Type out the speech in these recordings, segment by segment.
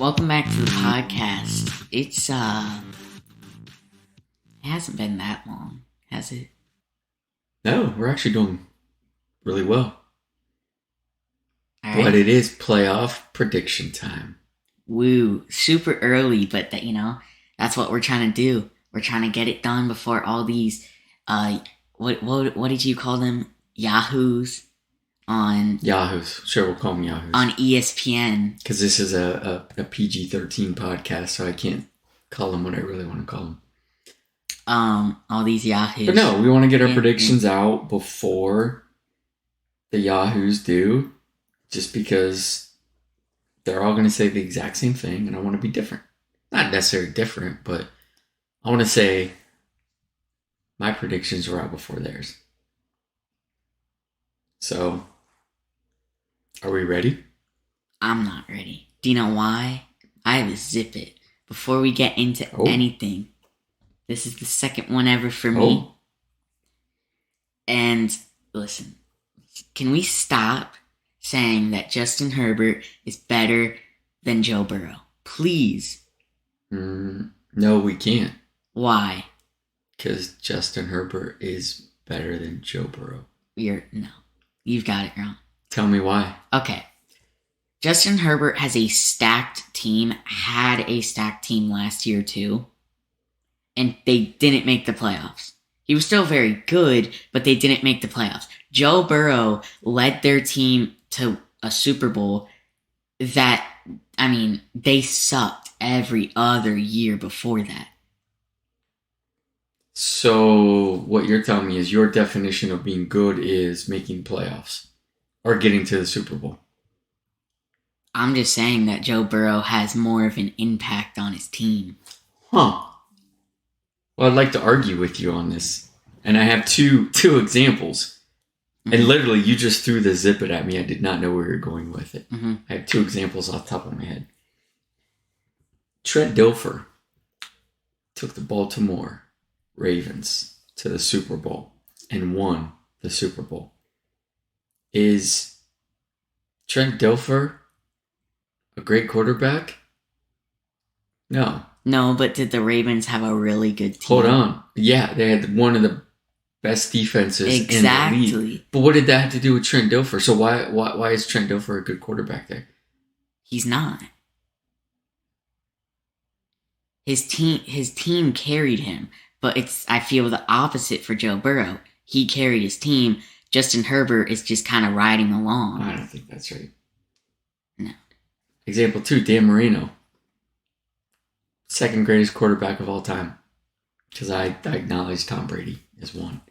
Welcome back to the podcast. It hasn't been that long, has it? No, we're actually doing really well. All right. But it is playoff prediction time. Woo, super early, but that's what we're trying to do. We're trying to get it done before all these, what did you call them? Yahoos on Yahoos. Sure, we'll call them Yahoos. on ESPN. Because this is a PG-13 podcast, so I can't call them what I really want to call them. All these Yahoos. But no, we want to get our predictions out before the Yahoos do, just because they're all going to say the exact same thing, and I want to be different. Not necessarily different, but I want to say my predictions were out before theirs. So, are we ready? I'm not ready. Do you know why? I have a zip it. Before we get into anything, this is the second one ever for me. And listen, can we stop saying that Justin Herbert is better than Joe Burrow? Please. No, we can't. Why? Because Justin Herbert is better than Joe Burrow. No. You've got it wrong. Tell me why. Okay. Justin Herbert has a stacked team, had a stacked team last year too, and they didn't make the playoffs. He was still very good, but they didn't make the playoffs. Joe Burrow led their team to a Super Bowl that, they sucked every other year before that. So what you're telling me is your definition of being good is making playoffs or getting to the Super Bowl. I'm just saying that Joe Burrow has more of an impact on his team. Huh. Well, I'd like to argue with you on this. And I have two examples. Mm-hmm. And literally, you just threw the zip it at me. I did not know where you're going with it. Mm-hmm. I have two examples off the top of my head. Trent Dilfer took the Baltimore Ravens to the Super Bowl and won the Super Bowl. Is Trent Dilfer a great quarterback? No. No, but did the Ravens have a really good team? Hold on. Yeah, they had one of the best defenses in the league. But what did that have to do with Trent Dilfer? So why is Trent Dilfer a good quarterback there? He's not. His team carried him, but I feel the opposite for Joe Burrow. He carried his team. Justin Herbert is just kind of riding along. I don't think that's right. No. Example 2, Dan Marino. Second greatest quarterback of all time. Because I acknowledge Tom Brady as one.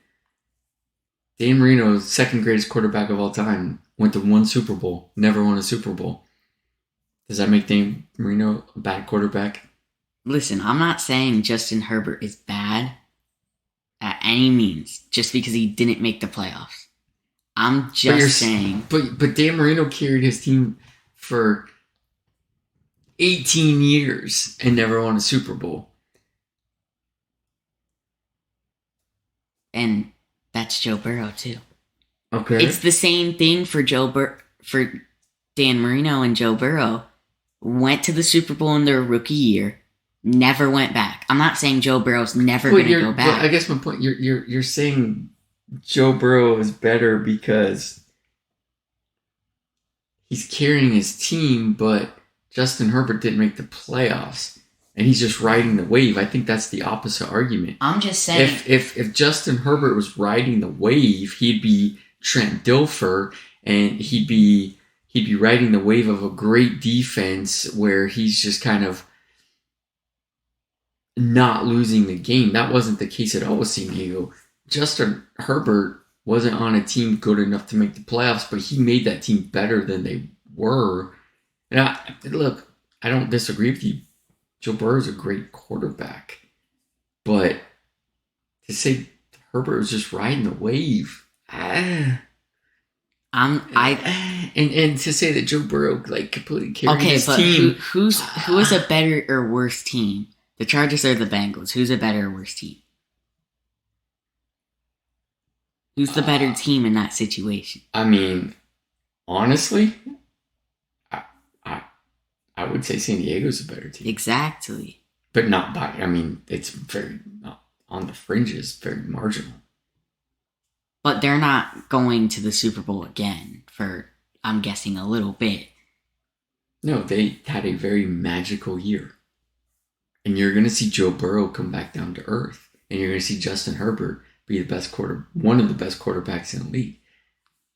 Dan Marino, second greatest quarterback of all time, went to one Super Bowl, never won a Super Bowl. Does that make Dan Marino a bad quarterback? Listen, I'm not saying Justin Herbert is bad at any means just because he didn't make the playoffs. I'm just saying. But Dan Marino carried his team for 18 years and never won a Super Bowl. And that's Joe Burrow too. Okay. It's the same thing for for Dan Marino and Joe Burrow. Went to the Super Bowl in their rookie year. Never went back. I'm not saying Joe Burrow's never going to go back. I guess my point, you're saying Joe Burrow is better because he's carrying his team, but Justin Herbert didn't make the playoffs, and he's just riding the wave. I think that's the opposite argument. I'm just saying, if Justin Herbert was riding the wave, he'd be Trent Dilfer, and he'd be riding the wave of a great defense where he's just kind of not losing the game. That wasn't the case at all with San Diego. Justin Herbert wasn't on a team good enough to make the playoffs, but he made that team better than they were. And I don't disagree with you. Joe Burrow is a great quarterback. But to say Herbert was just riding the wave, and to say that Joe Burrow completely carried his team. Who is a better or worse team? The Chargers or the Bengals? Who's a better or worse team? Who's the better team in that situation? Honestly, I would say San Diego's a better team. Exactly. But not by, I mean, it's very on the fringes, very marginal. But they're not going to the Super Bowl again for, I'm guessing, a little bit. No, they had a very magical year. And you're going to see Joe Burrow come back down to earth. And you're going to see Justin Herbert be one of the best quarterbacks in the league.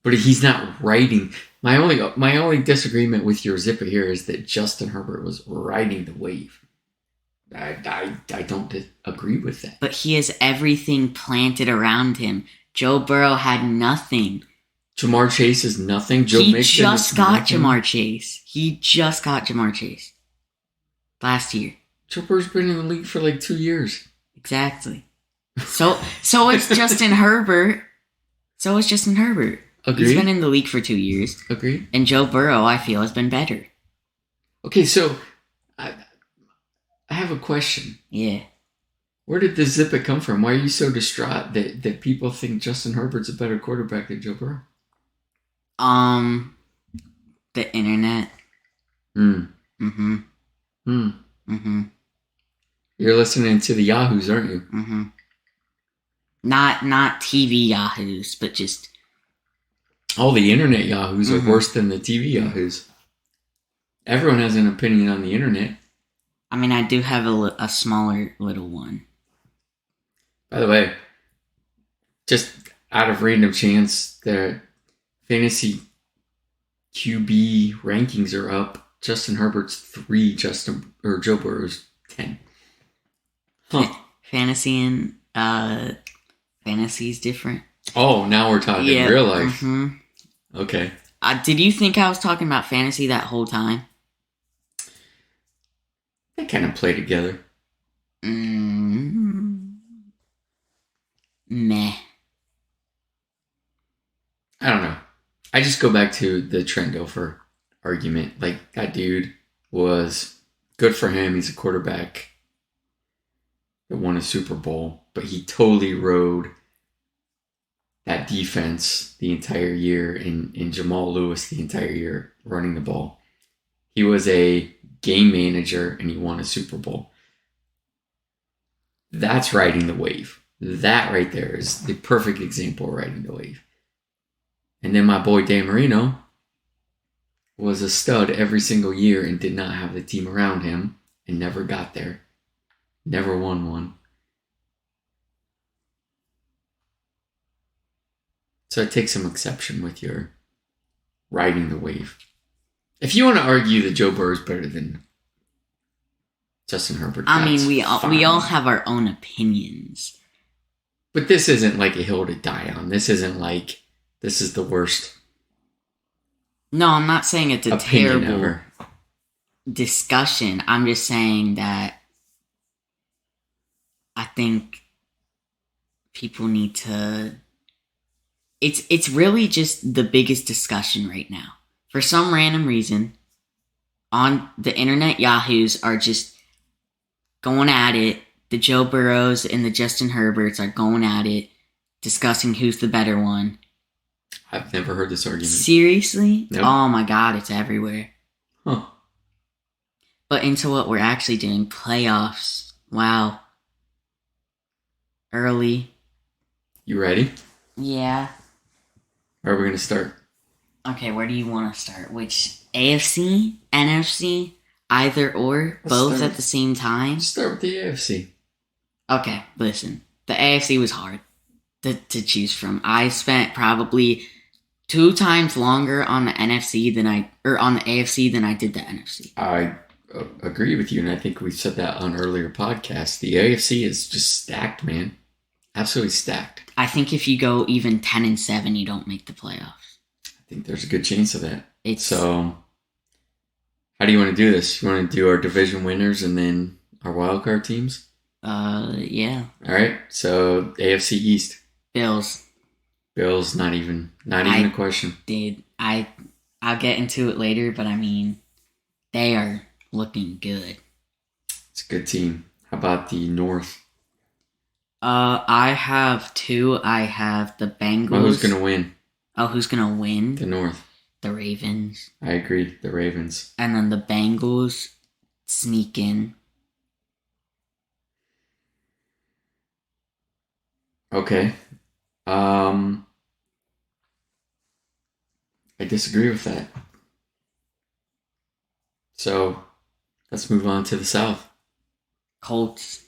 But he's not riding. My only disagreement with your zipper here is that Justin Herbert was riding the wave. I don't agree with that. But he has everything planted around him. Joe Burrow had nothing. Ja'Marr Chase is nothing. He just got Ja'Marr Chase last year. Joe Burrow's been in the league for like 2 years. Exactly. So it's Justin Herbert. Agreed. He's been in the league for 2 years. Agreed. And Joe Burrow, I feel, has been better. Okay, so I have a question. Yeah. Where did this zipper come from? Why are you so distraught that people think Justin Herbert's a better quarterback than Joe Burrow? The internet. You're listening to the Yahoos, aren't you? Not TV Yahoos, but just... All the internet Yahoos are worse than the TV Yahoos. Everyone has an opinion on the internet. I mean, I do have a smaller little one. By the way, just out of random chance, the fantasy QB rankings are up. Justin Herbert's 3, Joe Burrow's 10. Huh. Fantasy is different. Oh, now we're talking real life. Okay. Did you think I was talking about fantasy that whole time? They kind of play together. Meh. I don't know. I just go back to the Trent Dilfer argument. Like, that dude was good for him. He's a quarterback that won a Super Bowl, but he totally rode that defense the entire year in Jamal Lewis the entire year running the ball. He was a game manager and he won a Super Bowl. That's riding the wave. That right there is the perfect example of riding the wave. And then my boy Dan Marino was a stud every single year and did not have the team around him and never got there. Never won one. So I take some exception with your riding the wave. If you want to argue that Joe Burrow is better than Justin Herbert, I mean, we all have our own opinions. But this isn't like a hill to die on. This isn't like this is the worst. No, I'm not saying it's a terrible ever. Discussion. I'm just saying that I think people need to... It's really just the biggest discussion right now. For some random reason, on the internet, Yahoos are just going at it. The Joe Burrows and the Justin Herberts are going at it, discussing who's the better one. I've never heard this argument. Seriously? Nope. Oh my god, it's everywhere. Huh. But into what we're actually doing, playoffs. Wow. Early. You ready? Yeah. Where are we going to start? Okay, where do you want to start? Which? AFC? NFC? Either or? Both at the same time? Let's start with the AFC. Okay, listen. The AFC was hard to choose from. I spent probably 2 times longer on the NFC on the AFC than I did the NFC. I agree with you, and I think we've said that on earlier podcasts. The AFC is just stacked, man. Absolutely stacked. I think if you go even 10-7, you don't make the playoffs. I think there's a good chance of that. So, how do you want to do this? You want to do our division winners and then our wildcard teams? Yeah. All right. So AFC East. Bills, not even a question. Dude, I'll get into it later, but I mean, they are looking good. It's a good team. How about the North? I have 2. I have the Bengals. Well, who's gonna win? Oh, who's gonna win? The North. the Ravens. I agree. The Ravens. And then the Bengals sneak in. Okay. I disagree with that. So let's move on to the South. Colts,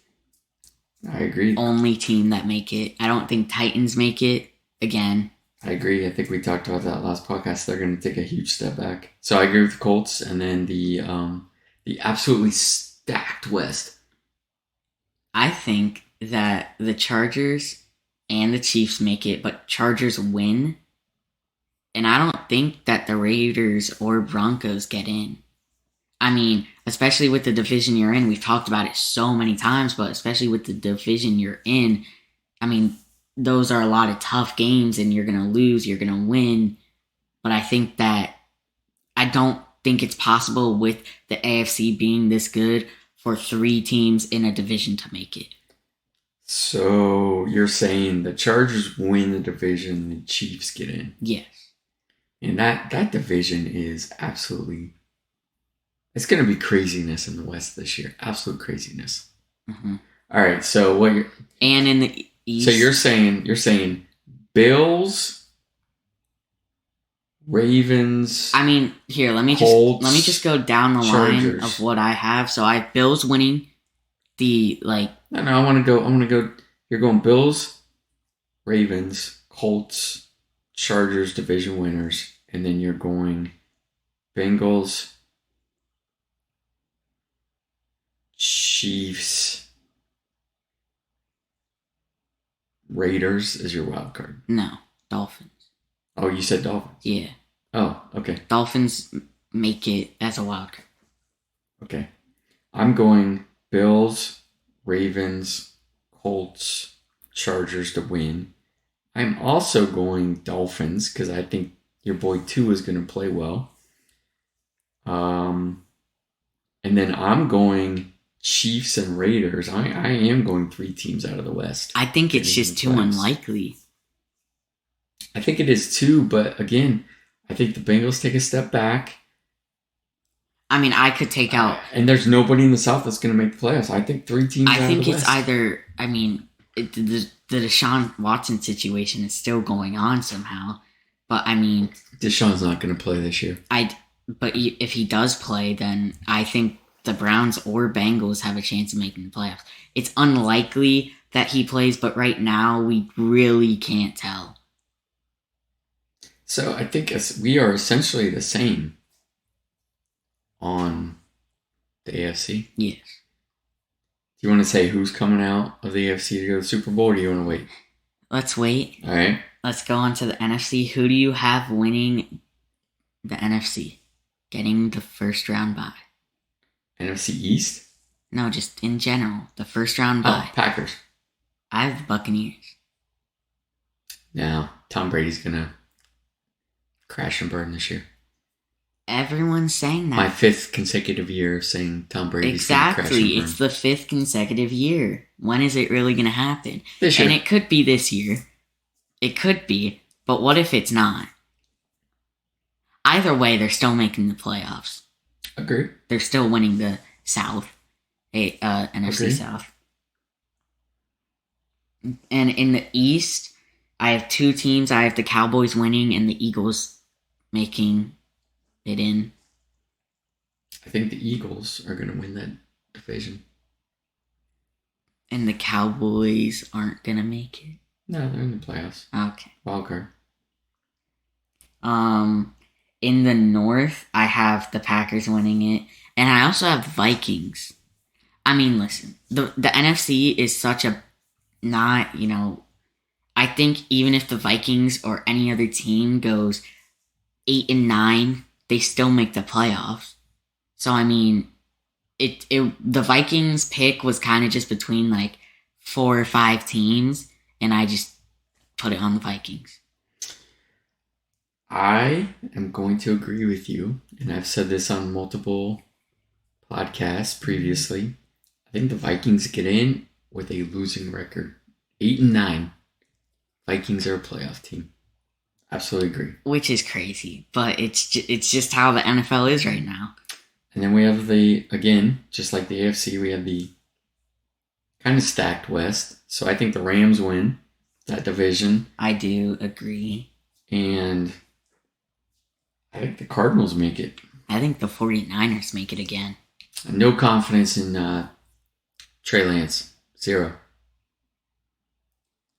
I agree. only team that make it. I don't think Titans make it again. I agree. I think we talked about that last podcast. They're going to take a huge step back. So I agree with the Colts, and then the absolutely stacked West. I think that the Chargers and the Chiefs make it, but Chargers win. And I don't think that the Raiders or Broncos get in. I mean, especially with the division you're in, we've talked about it so many times, but especially with the division you're in, I mean, those are a lot of tough games and you're going to lose, you're going to win. But I think that I don't think it's possible with the AFC being this good for 3 teams in a division to make it. So you're saying the Chargers win the division, the Chiefs get in. Yes. And that division is absolutely... It's going to be craziness in the West this year. Absolute craziness. Mm-hmm. All right, so what you're... And in the East... So you're saying Bills, Ravens... I mean, here, let me Colts, just go down the Chargers. line of what I have. So I have Bills winning the, like... No, I want to go... You're going Bills, Ravens, Colts, Chargers, division winners. And then you're going Bengals, Chiefs, Raiders is your wild card. No, Dolphins. Oh, you said Dolphins? Yeah. Oh, okay. Dolphins make it as a wild card. Okay. I'm going Bills, Ravens, Colts, Chargers to win. I'm also going Dolphins because I think your boy Tua is going to play well. And then I'm going Chiefs and Raiders. I am going 3 teams out of the West. I think it's just too unlikely. I think it is too, but again, I think the Bengals take a step back. I mean, I could take out... And there's nobody in the South that's going to make the playoffs. I think 3 teams out of the West. I think it's either... I mean, the Deshaun Watson situation is still going on somehow. But, I mean... Deshaun's not going to play this year. But if he does play, then I think the Browns or Bengals have a chance of making the playoffs. It's unlikely that he plays, but right now we really can't tell. So I think we are essentially the same on the AFC. Yes. Do you want to say who's coming out of the AFC to go to the Super Bowl, or do you want to wait? Let's wait. All right. Let's go on to the NFC. Who do you have winning the NFC? Getting the first round bye. NFC East? No, just in general. The first round bye. Oh, Packers. I have the Buccaneers. Now, Tom Brady's going to crash and burn this year. Everyone's saying that. My 5th consecutive year of saying Tom Brady's going to crash and burn. Exactly. It's the 5th consecutive year. When is it really going to happen? This year. And it could be this year. It could be. But what if it's not? Either way, they're still making the playoffs. Agree. They're still winning the South. NFC Agree. South. And in the East, I have 2 teams. I have the Cowboys winning and the Eagles making it in. I think the Eagles are going to win that division. And the Cowboys aren't going to make it. No, they're in the playoffs. Okay. Wild card. In the North, I have the Packers winning it. And I also have the Vikings. I mean, listen. The NFC is such a... Not, I think even if the Vikings or any other team goes 8-9, they still make the playoffs. So, I mean, the Vikings pick was kind of just between, 4 or 5 teams. And I just put it on the Vikings. I am going to agree with you, and I've said this on multiple podcasts previously. I think the Vikings get in with a losing record. 8-9. Vikings are a playoff team. Absolutely agree. which is crazy. But it's just how the NFL is right now. And then we have again, just like the AFC, we have the kind of stacked West. So I think the Rams win that division. I do agree. And I think the Cardinals make it. I think the 49ers make it again. No confidence in Trey Lance. 0.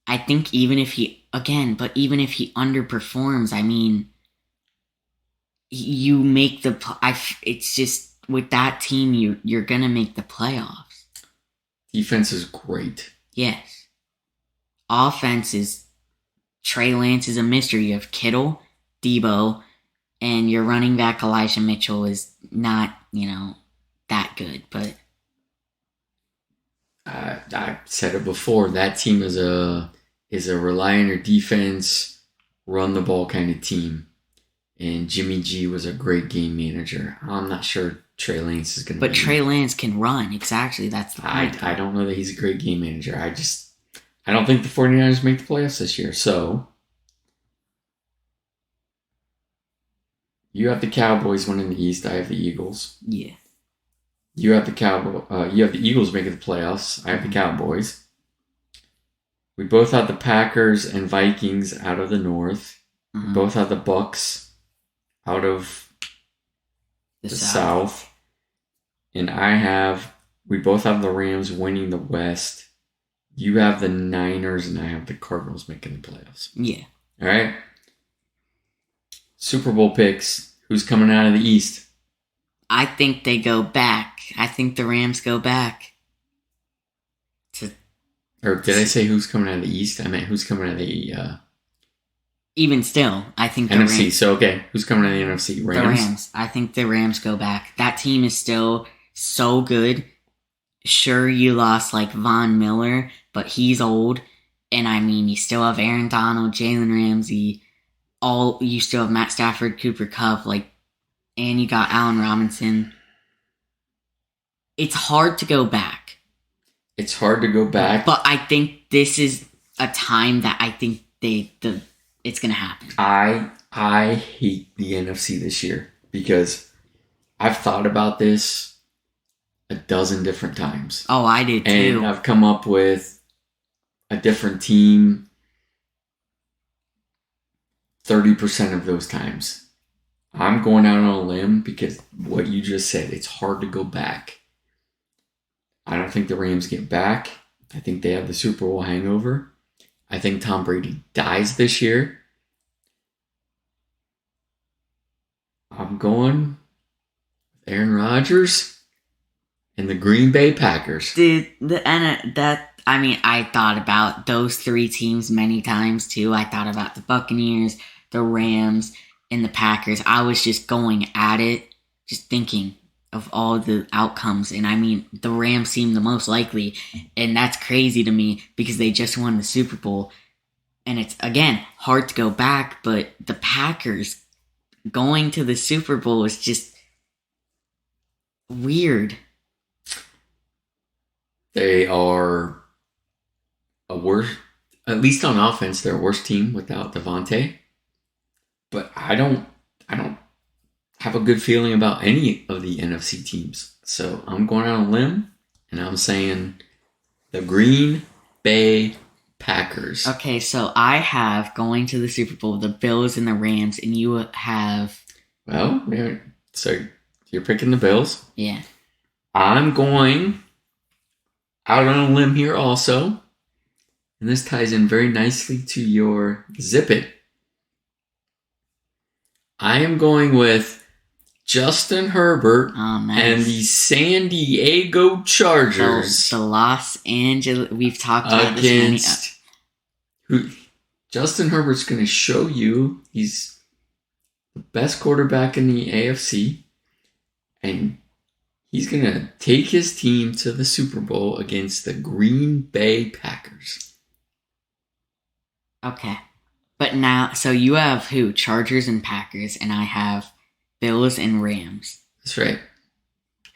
I think even if he underperforms, I mean, you make it's just with that team, you're gonna make the playoffs. Defense is great. Yes. Offense is Trey Lance is a mystery. You have Kittle, Debo, and your running back Elijah Mitchell is not, that good. But I said it before. That team is a rely on your defense, run the ball kind of team. And Jimmy G was a great game manager. I'm not sure Trey Lance is going to. But Trey Lance can run. Exactly, that's the point. I don't know that he's a great game manager. I don't think the 49ers make the playoffs this year. So you have the Cowboys winning the East. I have the Eagles. Yeah. You have you have the Eagles making the playoffs. I have the Cowboys. We both have the Packers and Vikings out of the North. Mm-hmm. We both have the Bucks out of the South. And we both have the Rams winning the West. You have the Niners and I have the Cardinals making the playoffs. Yeah. All right. Super Bowl picks. Who's coming out of the East? I think they go back. I think the Rams go back. Or did I say who's coming out of the East? I meant who's coming out of the even still, I think the NFC. Rams. So, okay. Who's coming out of the NFC? Rams? The Rams. I think the Rams go back. That team is still so good. Sure, you lost like Von Miller, but he's old. And I mean, you still have Aaron Donald, Jalen Ramsey. You still have Matt Stafford, Cooper Kupp, and you got Allen Robinson. It's hard to go back. It's hard to go back. But I think this is a time that I think it's going to happen. I hate the NFC this year because I've thought about this a dozen different times. Oh, I did too. And I've come up with a different team 30% of those times. I'm going out on a limb because what you just said, it's hard to go back. I don't think the Rams get back. I think they have the Super Bowl hangover. I think Tom Brady dies this year. I'm going with Aaron Rodgers and the Green Bay Packers. Dude, I thought about those 3 teams many times too. I thought about the Buccaneers, the Rams, and the Packers. I was just going at it, just thinking of all the outcomes. And I mean, the Rams seem the most likely. And that's crazy to me because they just won the Super Bowl. And it's, again, hard to go back. But the Packers going to the Super Bowl is just weird. They are at least on offense, they're a worse team without Devontae. But I don't have a good feeling about any of the NFC teams. So I'm going out on a limb, and I'm saying the Green Bay Packers. Okay, so I have going to the Super Bowl the Bills and the Rams, and you have... Well, so you're picking the Bills. Yeah. I'm going out on a limb here also. And this ties in very nicely to your Zip It. I am going with Justin Herbert and the San Diego Chargers. The Los Angeles... We've talked about this Justin Herbert's going to show you he's the best quarterback in the AFC. And he's going to take his team to the Super Bowl against the Green Bay Packers. Okay. But now, so you have who? Chargers and Packers, and I have Bills and Rams. That's right.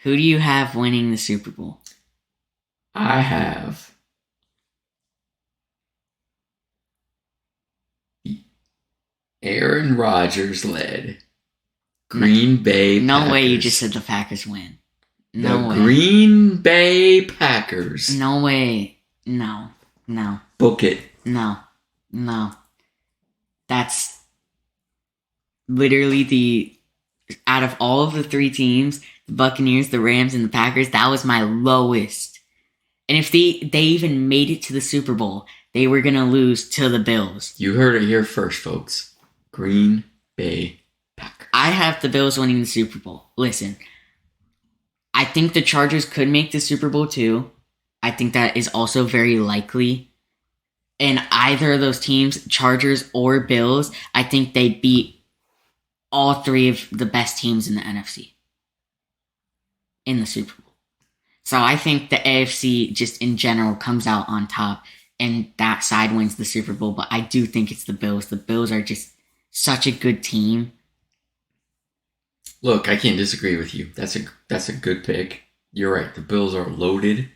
Who do you have winning the Super Bowl? I have Aaron Rodgers led Green Bay Packers. No way you just said the Packers win. No way. Green Bay Packers. No way. No. Book it. No. That's literally out of all of the three teams, the Buccaneers, the Rams, and the Packers, that was my lowest. And if they even made it to the Super Bowl, they were going to lose to the Bills. You heard it here first, folks. Green Bay Packers. I have the Bills winning the Super Bowl. Listen, I think the Chargers could make the Super Bowl too. I think that is also very likely. And either of those teams, Chargers or Bills, I think they beat all three of the best teams in the NFC in the Super Bowl. So I think the AFC just in general comes out on top and that side wins the Super Bowl. But I do think it's the Bills. The Bills are just such a good team. Look, I can't disagree with you. That's a good pick. You're right. The Bills are loaded.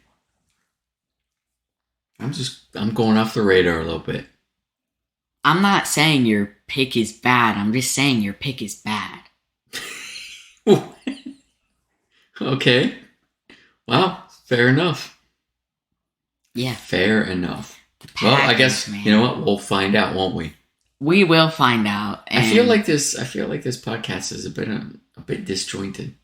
I'm going off the radar a little bit. I'm not saying your pick is bad. I'm just saying your pick is bad. Okay. Well, fair enough. Yeah. Fair enough. Packers, well, I guess man. You know what? We'll find out, won't we? We will find out. I feel like this podcast has been a bit disjointed.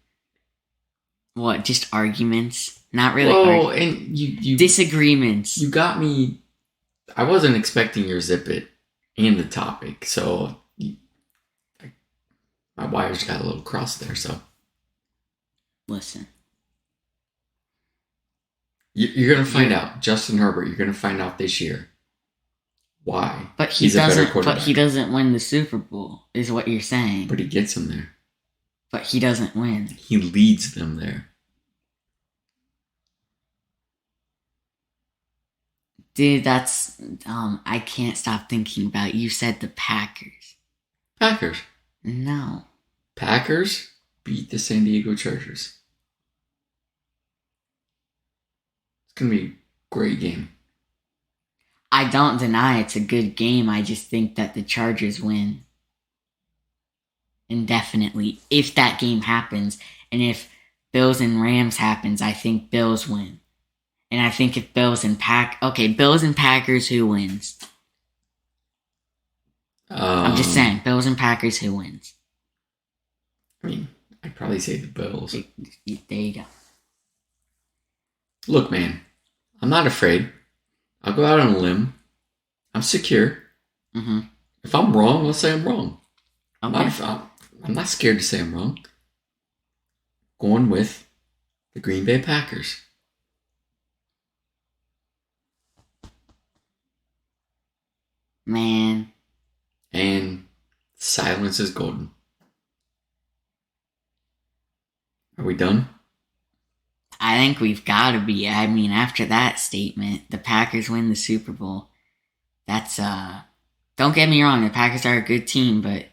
What? Just arguments? Not really. Oh, and you disagreements. You got me. I wasn't expecting your zip it and the topic, so my wires got a little crossed there. So listen, you're gonna find out. Justin Herbert. You're gonna find out this year. Why? But he doesn't. But he doesn't win the Super Bowl, is what you're saying. But he gets them there. But he doesn't win. He leads them there. Dude, that's I can't stop thinking about it. You said the Packers. Packers. No. Packers beat the San Diego Chargers. It's gonna be a great game. I don't deny it's a good game. I just think that the Chargers win. Indefinitely. If that game happens, and if Bills and Rams happens, I think Bills win. And I think if Bills and Packers, who wins? I'm just saying, Bills and Packers, who wins? I mean, I'd probably say the Bills. There you go. Look, man, I'm not afraid. I'll go out on a limb. I'm secure. Mm-hmm. If I'm wrong, I'll say I'm wrong. Okay. I'm not scared to say I'm wrong. Going with the Green Bay Packers. Man. And silence is golden. Are we done? I think we've got to be. I mean, after that statement, the Packers win the Super Bowl. That's, don't get me wrong, the Packers are a good team, but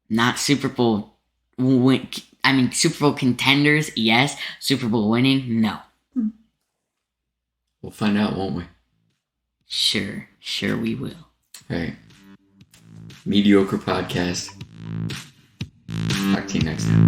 not Super Bowl Super Bowl contenders, yes. Super Bowl winning, no. We'll find out, won't we? Sure we will. All right. Mediocre podcast. Talk to you next time.